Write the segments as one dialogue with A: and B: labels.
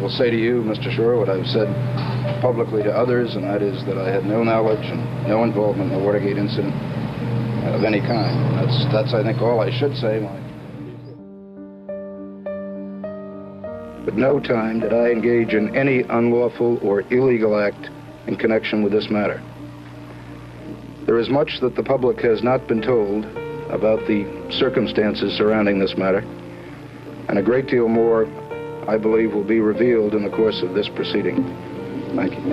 A: will say to you, Mr. Shore, what I've said publicly to others, and that is that I had no knowledge and no involvement in the Watergate incident of any kind. That's I think, all I should say. At no time did I engage in any unlawful or illegal act in connection with this matter. There is much that the public has not been told about the circumstances surrounding this matter, and a great deal more, I believe, will be revealed in the course of this proceeding. Thank you.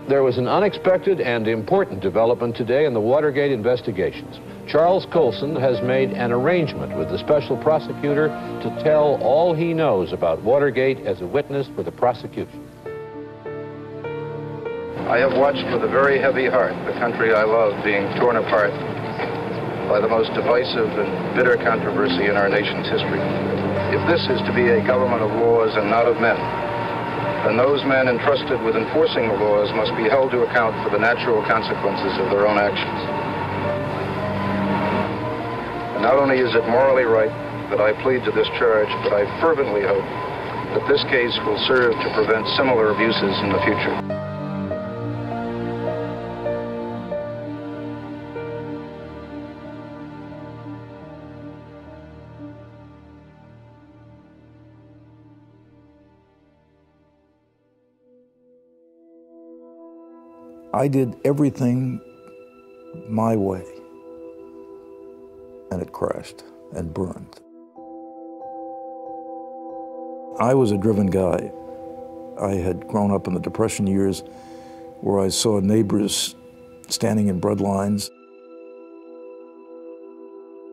B: There was an unexpected and important development today in the Watergate investigations. Charles Colson has made an arrangement with the special prosecutor to tell all he knows about Watergate as a witness for the prosecution.
A: I have watched with a very heavy heart the country I love being torn apart by the most divisive and bitter controversy in our nation's history. If this is to be a government of laws and not of men, then those men entrusted with enforcing the laws must be held to account for the natural consequences of their own actions. And not only is it morally right that I plead to this charge, but I fervently hope that this case will serve to prevent similar abuses in the future.
C: I did everything my way, and it crashed and burned. I was a driven guy. I had grown up in the Depression years where I saw neighbors standing in bread lines.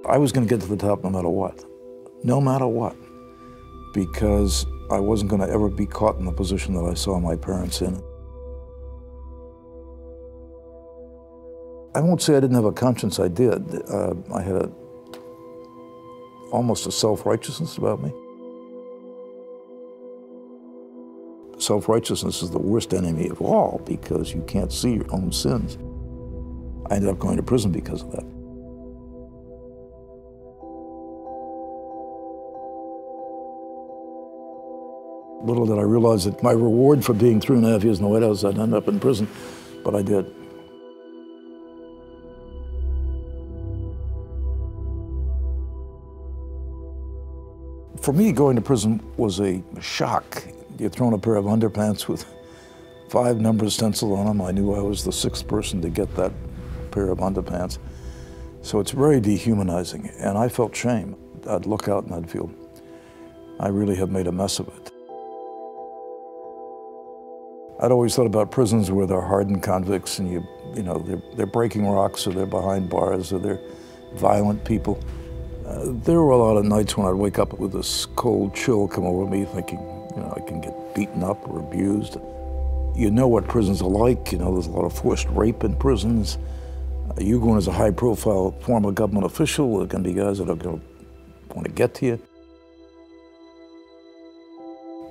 C: I was going to get to the top no matter what, because I wasn't going to ever be caught in the position that I saw my parents in. I won't say I didn't have a conscience, I did. I had almost a self-righteousness about me. Self-righteousness is the worst enemy of all because you can't see your own sins. I ended up going to prison because of that. Little did I realize that my reward for being 3.5 years in the White House, I'd end up in prison, but I did. For me, going to prison was a shock. You're thrown a pair of underpants with 5 numbers stenciled on them. I knew I was the 6th person to get that pair of underpants. So it's very dehumanizing, and I felt shame. I'd look out and I'd feel, I really have made a mess of it. I'd always thought about prisons where they're hardened convicts and you know, they're breaking rocks or they're behind bars or they're violent people. There were a lot of nights when I'd wake up with this cold chill come over me thinking, you know, I can get beaten up or abused. You know what prisons are like. You know, there's a lot of forced rape in prisons. You going as a high-profile former government official, there can be guys that are going to want to get to you.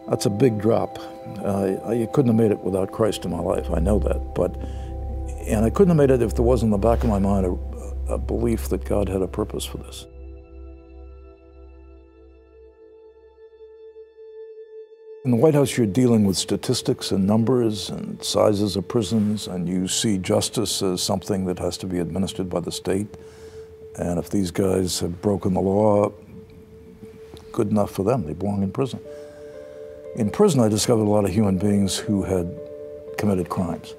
C: That's a big drop. You couldn't have made it without Christ in my life, I know that. And I couldn't have made it if there wasn't in the back of my mind a belief that God had a purpose for this. In the White House, you're dealing with statistics and numbers and sizes of prisons, and you see justice as something that has to be administered by the state. And if these guys have broken the law, good enough for them. They belong in prison. In prison, I discovered a lot of human beings who had committed crimes.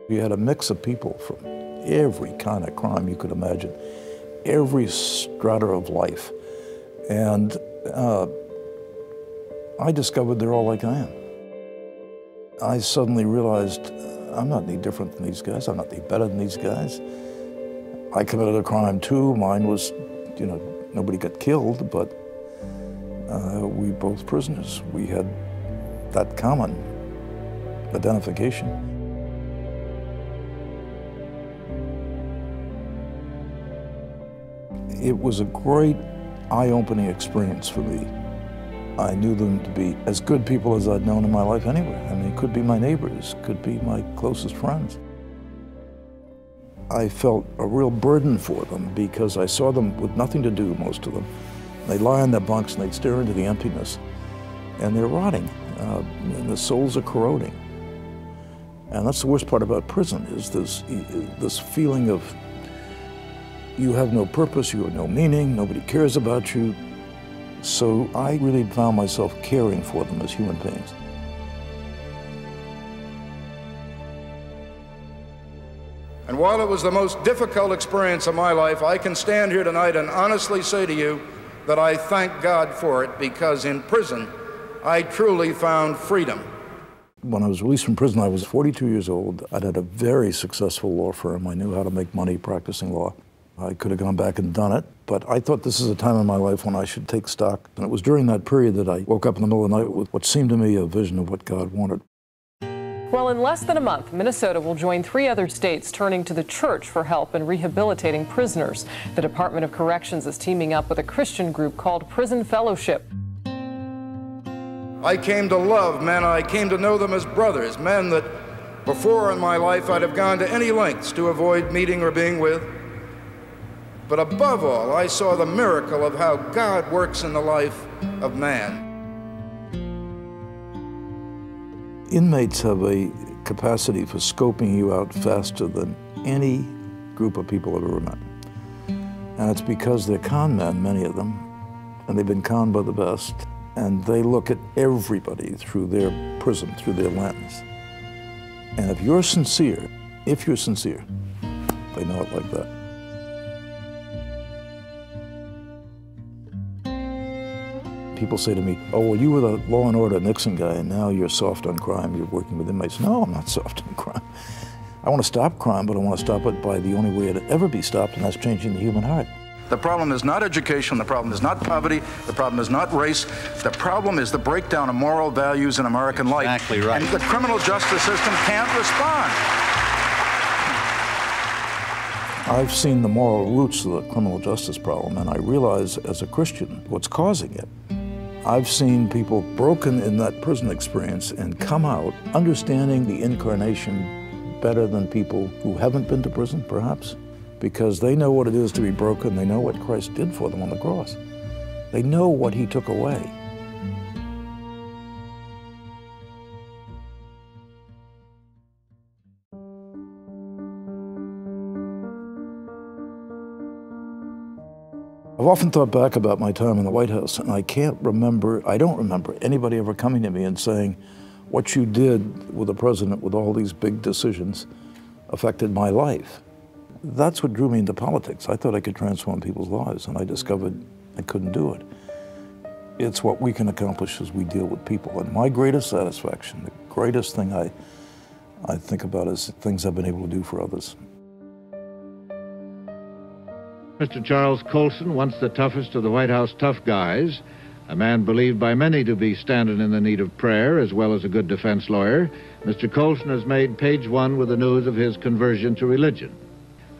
C: You had a mix of people from every kind of crime you could imagine, every strata of life. And I discovered they're all like I am. I suddenly realized I'm not any different than these guys. I'm not any better than these guys. I committed a crime too. Mine was, you know, nobody got killed, but we both prisoners. We had that common identification. It was a great eye-opening experience for me. I knew them to be as good people as I'd known in my life anyway. I mean, it could be my neighbors, could be my closest friends. I felt a real burden for them because I saw them with nothing to do, most of them. They'd lie on their bunks and they'd stare into the emptiness, and they're rotting, and the souls are corroding. And that's the worst part about prison, is this feeling of you have no purpose, you have no meaning, nobody cares about you. So I really found myself caring for them as human beings.
A: And while it was the most difficult experience of my life, I can stand here tonight and honestly say to you that I thank God for it, because in prison, I truly found freedom.
C: When I was released from prison, I was 42 years old. I'd had a very successful law firm. I knew how to make money practicing law. I could have gone back and done it, but I thought this is a time in my life when I should take stock. And it was during that period that I woke up in the middle of the night with what seemed to me a vision of what God wanted.
D: Well, in less than a month, Minnesota will join 3 other states turning to the church for help in rehabilitating prisoners. The Department of Corrections is teaming up with a Christian group called Prison Fellowship.
A: I came to love men. I came to know them as brothers, men that before in my life I'd have gone to any lengths to avoid meeting or being with. But above all, I saw the miracle of how God works in the life of man.
C: Inmates have a capacity for scoping you out faster than any group of people I've ever met. And it's because they're con men, many of them, and they've been conned by the best, and they look at everybody through their prism, through their lens. And if you're sincere, they know it like that. People say to me, oh, well, you were the law and order Nixon guy, and now you're soft on crime, you're working with inmates. No, I'm not soft on crime. I want to stop crime, but I want to stop it by the only way it'll ever be stopped, and that's changing the human heart.
A: The problem is not education, the problem is not poverty, the problem is not race, the problem is the breakdown of moral values in American life.
E: Exactly right.
A: And the criminal justice system can't respond.
C: I've seen the moral roots of the criminal justice problem, and I realize as a Christian what's causing it. I've seen people broken in that prison experience and come out understanding the incarnation better than people who haven't been to prison, perhaps, because they know what it is to be broken. They know what Christ did for them on the cross. They know what he took away. I've often thought back about my time in the White House, and I don't remember anybody ever coming to me and saying, what you did with the president with all these big decisions affected my life. That's what drew me into politics. I thought I could transform people's lives, and I discovered I couldn't do it. It's what we can accomplish as we deal with people. And my greatest satisfaction, the greatest thing I think about is things I've been able to do for others.
F: Mr. Charles Colson, once the toughest of the White House tough guys, a man believed by many to be standing in the need of prayer as well as a good defense lawyer, Mr. Colson has made page 1 with the news of his conversion to religion.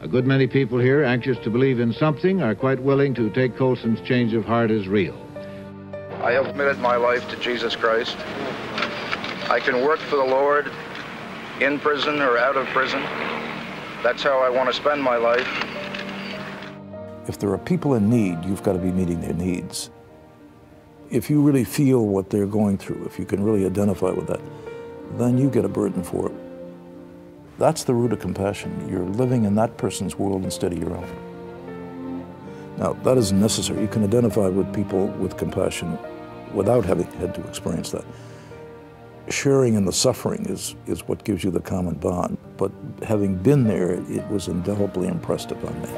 F: A good many people here, anxious to believe in something, are quite willing to take Colson's change of heart as real.
A: I have committed my life to Jesus Christ. I can work for the Lord in prison or out of prison. That's how I want to spend my life.
C: If there are people in need, you've got to be meeting their needs. If you really feel what they're going through, if you can really identify with that, then you get a burden for it. That's the root of compassion. You're living in that person's world instead of your own. Now, that isn't necessary. You can identify with people with compassion without having had to experience that. Sharing in the suffering is what gives you the common bond. But having been there, it was indelibly impressed upon me.